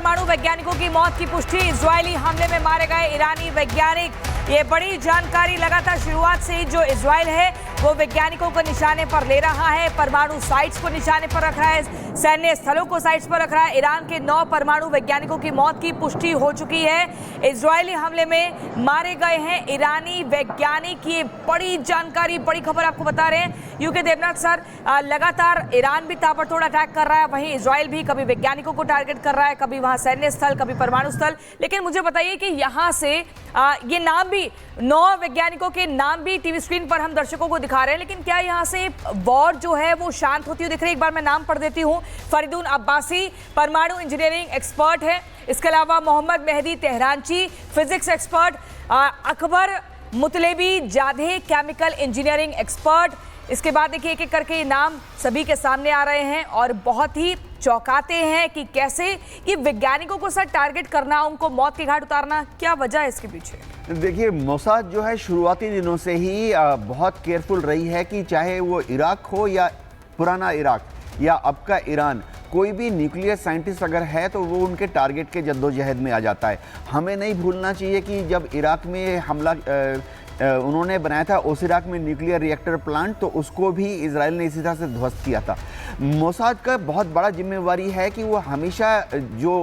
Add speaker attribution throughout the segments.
Speaker 1: परमाणु वैज्ञानिकों की मौत की पुष्टि। इजरायली हमले में मारे गए ईरानी वैज्ञानिक, ये बड़ी जानकारी। लगातार शुरुआत से ही जो इजरायल है वो वैज्ञानिकों को निशाने पर ले रहा है, परमाणु साइट्स को निशाने पर रख रहा है, सैन्य स्थलों को साइट्स पर रख रहा है। ईरान के 9 परमाणु वैज्ञानिकों की मौत की पुष्टि हो चुकी है। इजरायली हमले में मारे गए हैं ईरानी वैज्ञानिक, ये बड़ी जानकारी, बड़ी खबर आपको बता रहे हैं। यूके देवनाथ सर, लगातार ईरान भी ताबड़तोड़ अटैक कर रहा है, वहीं इजरायल भी कभी वैज्ञानिकों को टारगेट कर रहा है, कभी वहां सैन्य स्थल, कभी परमाणु स्थल। लेकिन मुझे बताइए कि यहाँ से ये नाम भी, 9 वैज्ञानिकों के नाम भी टीवी स्क्रीन पर हम दर्शकों को दिखा रहे हैं, लेकिन क्या यहाँ से वॉर जो है वो शांत होती हुई दिख रही है? एक बार मैं नाम पढ़ देती हूँ। फरीदुन अब्बासी परमाणु इंजीनियरिंग एक्सपर्ट है, इसके अलावा Mohammad Mehdi Tehranchi physics expert, Akbar Motallebi Zadeh chemical engineering expert. इसके बाद देखिए एक एक करके ये नाम सभी के सामने आ रहे हैं और बहुत ही चौंकाते हैं कि कैसे ये वैज्ञानिकों को सर टारगेट करना, उनको मौत के घाट उतारना, क्या वजह है इसके पीछे?
Speaker 2: देखिए, मोसाद जो है शुरुआती दिनों से ही बहुत केयरफुल रही है कि चाहे वो इराक हो या पुराना इराक या अब का ईरान, कोई भी न्यूक्लियर साइंटिस्ट अगर है तो वो उनके टारगेट के जद्दोजहद में आ जाता है। हमें नहीं भूलना चाहिए कि जब इराक में हमला उन्होंने बनाया था, उस इराक में न्यूक्लियर रिएक्टर प्लांट, तो उसको भी इजराइल ने इसी तरह से ध्वस्त किया था। मोसाद का बहुत बड़ा जिम्मेवारी है कि वो हमेशा जो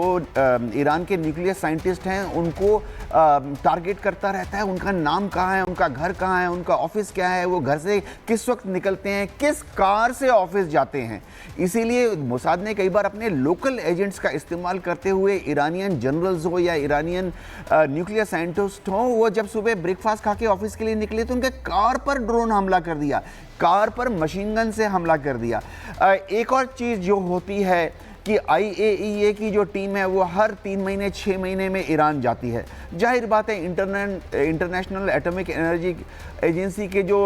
Speaker 2: ईरान के न्यूक्लियर साइंटिस्ट हैं उनको टारगेट करता रहता है। उनका नाम कहाँ है, उनका घर कहाँ है, उनका ऑफिस क्या है, वो घर से किस वक्त निकलते हैं, किस कार से ऑफिस जाते हैं। इसीलिए मोसाद ने कई बार अपने लोकल एजेंट्स का इस्तेमाल करते हुए ईरानियन जनरल्स हो या ईरानियन न्यूक्लियर साइंटिस्ट हो, वो जब सुबह ब्रेकफास्ट खा के ऑफिस के लिए निकले तो उनके कार पर ड्रोन हमला कर दिया, कार पर मशीन गन से हमला कर दिया। एक और चीज़ जो होती है कि IAEA की जो टीम है वो हर 3 महीने 6 महीने में ईरान जाती है। जाहिर बात है इंटरनेशनल एटॉमिक एनर्जी एजेंसी के जो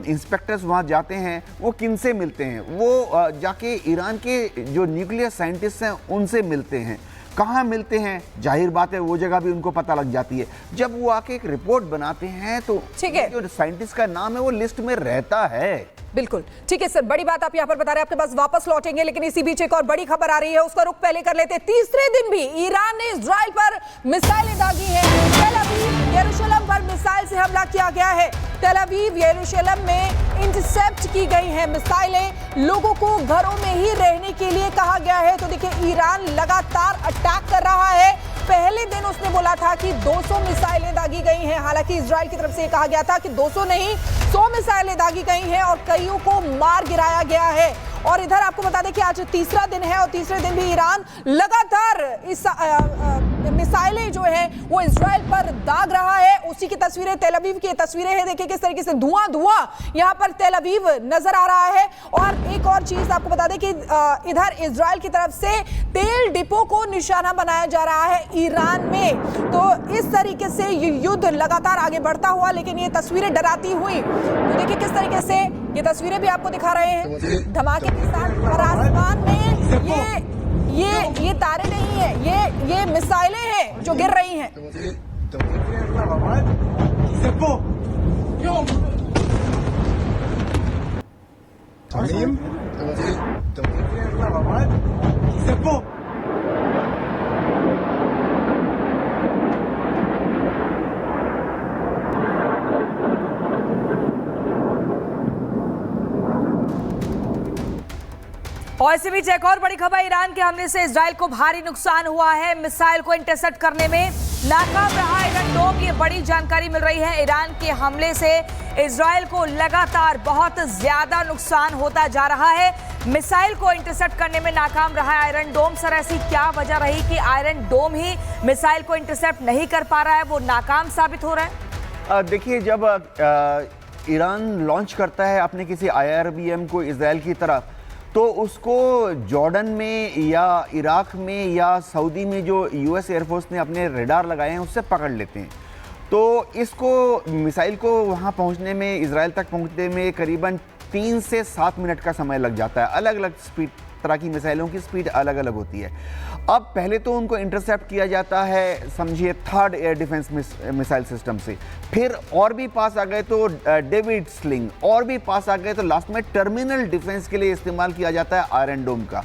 Speaker 2: इंस्पेक्टर्स वहाँ जाते हैं वो किन से मिलते हैं? वो जाके ईरान के जो न्यूक्लियर साइंटिस्ट हैं उनसे मिलते हैं। कहाँ मिलते हैं? जाहिर बात है वो जगह भी उनको पता लग जाती है। जब वो आके एक रिपोर्ट बनाते हैं तो जो साइंटिस्ट का नाम है वो लिस्ट में रहता है।
Speaker 1: बिल्कुल ठीक है सर, बड़ी बात आप यहाँ पर बता रहे हैं, आपके पास वापस लौटेंगे, लेकिन इसी बीच एक और बड़ी खबर आ रही है, उसका रुख पहले कर लेते हैं। तीसरे दिन भी ईरान ने इजराइल पर मिसाइलें दागी हैं। तेल अवीव यरूशलेम पर मिसाइल से हमला किया गया है। तेल अवीव यरूशलेम में इंटरसेप्ट की गई हैं मिसाइलें। लोगों को घरों में ही रहने के लिए कहा गया है। तो देखिए, ईरान लगातार अटैक कर रहा है। पहले दिन उसने बोला था कि 200 मिसाइलें दागी गई हैं। हालांकि इजराइल की तरफ से कहा गया था कि 200 नहीं, 100 मिसाइलें दागी गई हैं और कईयों को मार गिराया गया है। और इधर आपको बता दें कि आज तीसरा दिन है और तीसरे दिन भी ईरान लगातार इस मिसाइलें जो है वो इजराइल पर दाग रहा है। उसी की तस्वीरें, तेल अवीव की तस्वीरें हैं। देखिए किस तरीके से धुआं यहाँ पर तेल अवीव नजर आ रहा है। और एक और चीज आपको बता दें कि इधर इजराइल की तरफ से तेल डिपो को निशाना बनाया जा रहा है ईरान में। तो इस तरीके से ये युद्ध लगातार आगे बढ़ता हुआ, लेकिन ये तस्वीरें डराती हुई। तो देखिए किस तरीके से ये तस्वीरें भी आपको दिखा रहे हैं धमाके के साथ। और आसमान में ये तारे नहीं है, ये मिसाइलें हैं जो गिर रही हैं। और इसी बीच एक और बड़ी खबर, ईरान के हमले से इजराइल को भारी नुकसान हुआ है। मिसाइल को इंटरसेप्ट करने में नाकाम रहा आयरन डोम, ये बड़ी जानकारी मिल रही है। ईरान के हमले से इजराइल को लगातार बहुत ज्यादा नुकसान होता जा रहा है। मिसाइल को इंटरसेप्ट करने में नाकाम रहा है आयरन डोम। सर, ऐसी क्या वजह रही कि आयरन डोम ही मिसाइल को इंटरसेप्ट नहीं कर पा रहा है, वो नाकाम साबित हो रहा है?
Speaker 2: देखिए, जब ईरान लॉन्च करता है अपने किसी IRBM को इजराइल की तरफ, तो उसको जॉर्डन में या इराक में या सऊदी में जो US एयरफोर्स ने अपने रडार लगाए हैं उससे पकड़ लेते हैं। तो इसको मिसाइल को वहाँ पहुँचने में, इजराइल तक पहुँचने में करीबन 3 से 7 मिनट का समय लग जाता है। अलग अलग स्पीड, तरह की मिसाइलों की स्पीड अलग अलग होती है। अब पहले तो उनको इंटरसेप्ट किया जाता है, समझिए 3rd air defence missile system से, फिर और भी पास आ गए तो डेविड स्लिंग, और भी पास आ गए तो लास्ट में टर्मिनल डिफेंस के लिए इस्तेमाल किया जाता है आयरन डोम का।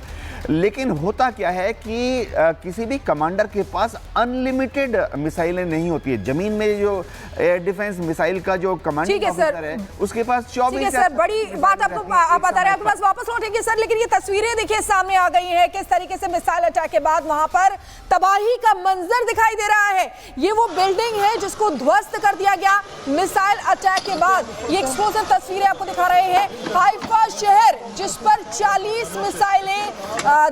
Speaker 2: लेकिन होता क्या है कि किसी भी कमांडर के पास अनलिमिटेड मिसाइलें नहीं होती है। जमीन में जो एयर डिफेंस मिसाइल का जो कमांडिंग ऑफिसर है उसके पास 24
Speaker 1: सर, बड़ी बात आपको आप बता रहे हैं, आपके पास वापस लौटेंगे सर, लेकिन ये तस्वीरें देखिए सामने आ गई हैं किस तरीके से मिसाइल अटैक के बाद वहां पर तबाही का मंजर दिखाई दे रहा है। ये वो बिल्डिंग है जिसको ध्वस्त कर दिया गया मिसाइल अटैक के बाद। ये एक्सप्लोसिव तस्वीरें आपको दिखा रहे हैं हाइफा शहर जिस पर 40 मिसाइलें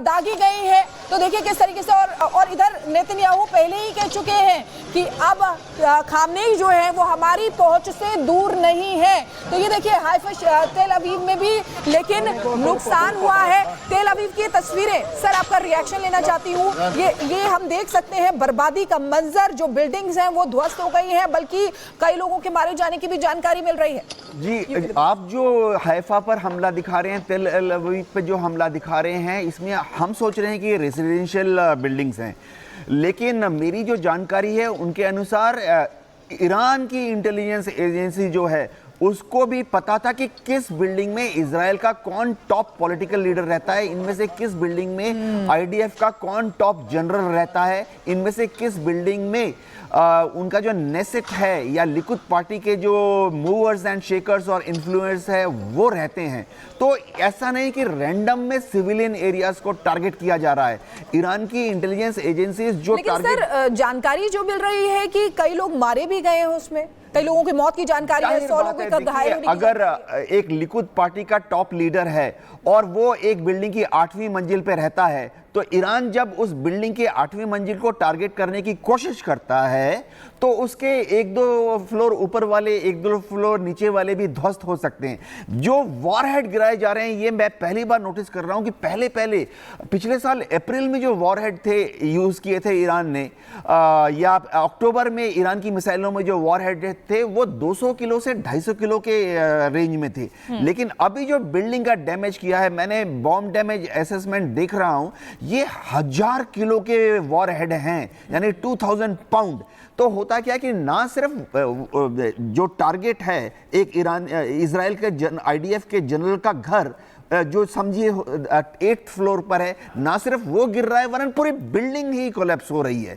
Speaker 1: दागी गई है। तो देखिए किस तरीके से, और इधर नेतन्याहू पहले ही कह चुके हैं कि अब खामनेई जो है वो हमारी पहुंच से दूर नहीं है। तो ये देखिए हाइफा तेल अवीव में भी लेकिन नुकसान हुआ है। तेल अवीव की तस्वीरें, सर आपका रिएक्शन लेना चाहती हूँ। ये हम देख सकते हैं बर्बादी का मंजर, जो बिल्डिंग्स हैं वो ध्वस्त हो गई हैं, बल्कि कई लोगों के मारे जाने की भी जानकारी मिल रही है।
Speaker 2: जी, आप जो हाइफा पर हमला दिखा रहे हैं, तेल अवीव पे जो हमला दिखा रहे हैं, इसमें हम सोच रहे हैं कि ये रेजिडेंशियल बिल्डिंग्स हैं, लेकिन मेरी जो जानकारी है उनके अनुसार ईरान की इंटेलिजेंस एजेंसी जो है उसको भी पता था कि किस बिल्डिंग में इजराइल का कौन टॉप पॉलिटिकल लीडर रहता है, इनमें से किस बिल्डिंग में आईडीएफ का कौन टॉप जनरल रहता है, इनमें से किस बिल्डिंग में उनका जो नेसेट है या लिकुद पार्टी के जो मूवर्स एंड शेकर्स और इन्फ्लुएंस है वो रहते हैं। तो ऐसा नहीं कि रैंडम में सिविलियन एरियाज को टारगेट किया जा रहा है। ईरान की इंटेलिजेंस एजेंसीज जो
Speaker 1: सर जानकारी जो मिल रही है कि कई लोग मारे भी गए हैं, उसमें कई लोगों की मौत की जानकारी है, 100 लोगों के घायल होने की।
Speaker 2: अगर एक लिकुद पार्टी का टॉप लीडर है और वो एक बिल्डिंग की 8वीं मंजिल पे रहता है, तो ईरान जब उस बिल्डिंग के 8वीं मंजिल को टारगेट करने की कोशिश करता है तो उसके 1-2 फ्लोर ऊपर वाले 1-2 फ्लोर नीचे वाले भी ध्वस्त हो सकते हैं। जो वॉरहेड गिराए जा रहे हैं, ये मैं पहली बार नोटिस कर रहा हूं कि पहले पिछले साल अप्रैल में जो वॉरहेड थे यूज किए थे ईरान ने, या अक्टूबर में ईरान की मिसाइलों में जो वॉरहेड थे वो 200 किलो से 250 किलो के रेंज में थे। लेकिन अभी जो बिल्डिंग का डैमेज किया है, मैंने बॉम्ब डैमेज असेसमेंट देख रहा हूं, ये 1000 किलो के वॉरहेड हैं, यानी 2000 पाउंड। तो होता क्या कि ना सिर्फ जो टारगेट है एक इजराइल के आईडीएफ के जनरल का घर जो समझिए 8th फ्लोर पर है, ना सिर्फ वो गिर रहा है वरन पूरी बिल्डिंग ही कोलैप्स हो रही है।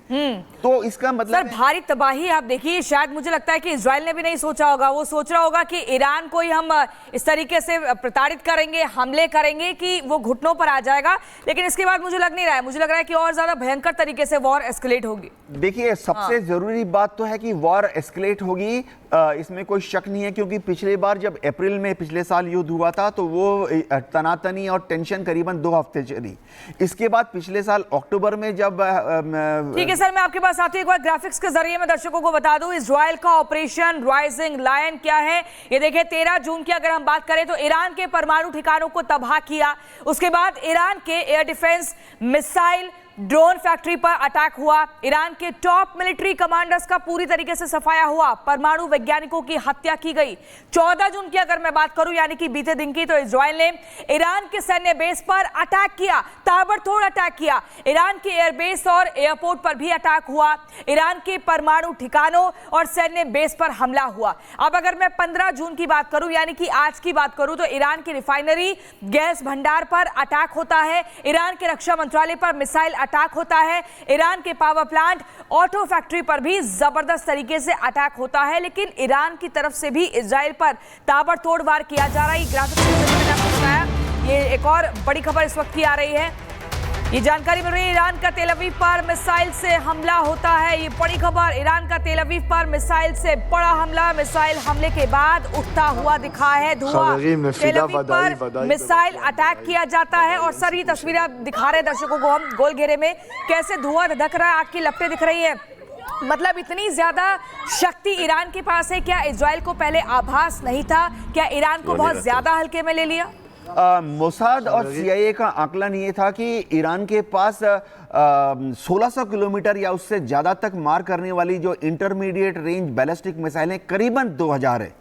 Speaker 2: तो इसका मतलब
Speaker 3: सर भारी तबाही आप देखिए, शायद मुझे लगता है कि इजराइल ने भी नहीं सोचा होगा। वो सोच रहा होगा कि ईरान को ही हम इस तरीके से प्रताड़ित करेंगे, हमले करेंगे कि वो घुटनों पर आ जाएगा। लेकिन इसके बाद मुझे लग नहीं रहा है, मुझे लग रहा है कि और ज्यादा भयंकर तरीके से वॉर एस्केलेट होगी।
Speaker 2: देखिए सबसे जरूरी बात तो है कि वॉर एस्केलेट होगी, इसमें कोई शक नहीं है, क्योंकि पिछली बार जब अप्रैल में पिछले साल युद्ध हुआ था तो वो तनातनी और टेंशन करीबन 2 हफ्ते चली। इसके बाद पिछले साल अक्टूबर में जब
Speaker 3: ठीक है सर, मैं आपके पास आती हूँ, एक बार ग्राफिक्स के जरिए मैं दर्शकों को बता दूं इजराइल का ऑपरेशन राइजिंग लायन क्या है। ये देखिए 13 जून की अगर हम बात करें तो ईरान के परमाणु ठिकानों को तबाह किया। उसके बाद ईरान के air defence missile drone factory पर अटैक हुआ। ईरान के टॉप मिलिट्री कमांडर्स का पूरी तरीके से सफाया हुआ। परमाणु वैज्ञानिकों की हत्या की गई। 14 जून की अगर मैं बात करूं यानी कि बीते दिन की, तो इजराइल ने ईरान के सैन्य बेस पर अटैक किया, ताबड़तोड़ अटैक किया। ईरान के एयरबेस और एयरपोर्ट पर भी अटैक हुआ। ईरान के परमाणु ठिकानों और सैन्य बेस पर हमला हुआ। अब अगर मैं 15 जून की बात करूं यानी कि आज की बात करूं तो ईरान की रिफाइनरी गैस भंडार पर अटैक होता है। ईरान के रक्षा मंत्रालय पर मिसाइल अटैक होता है। ईरान के पावर प्लांट, ऑटो फैक्ट्री पर भी जबरदस्त तरीके से अटैक होता है। लेकिन ईरान की तरफ से भी इजराइल पर ताबड़तोड़ वार किया जा रहा है। ग्राफिक्स मैंने आपको बताया, ये एक और बड़ी खबर इस वक्त की आ रही है। ये जानकारी मिल रही है, ईरान का तेल अवीव पर मिसाइल से हमला होता है। ये बड़ी खबर, ईरान का तेल अवीव पर मिसाइल से बड़ा हमला। मिसाइल हमले के बाद उठता हुआ दिखा है धुआं। तेल अवीव पर मिसाइल अटैक किया जाता है और सर ये तस्वीरें आप दिखा रहे हैं दर्शकों को हम गोल घेरे में, कैसे धुआं धधक रहा है, आग की लपटें दिख रही है। मतलब इतनी ज्यादा शक्ति ईरान के पास है। क्या इजराइल को पहले आभास नहीं था? क्या ईरान को बहुत ज्यादा हल्के में ले लिया?
Speaker 2: मोसाद और सीआईए का आकलन ये था कि ईरान के पास 1600 किलोमीटर या उससे ज़्यादा तक मार करने वाली जो इंटरमीडिएट रेंज बैलिस्टिक मिसाइलें करीबन 2000 है।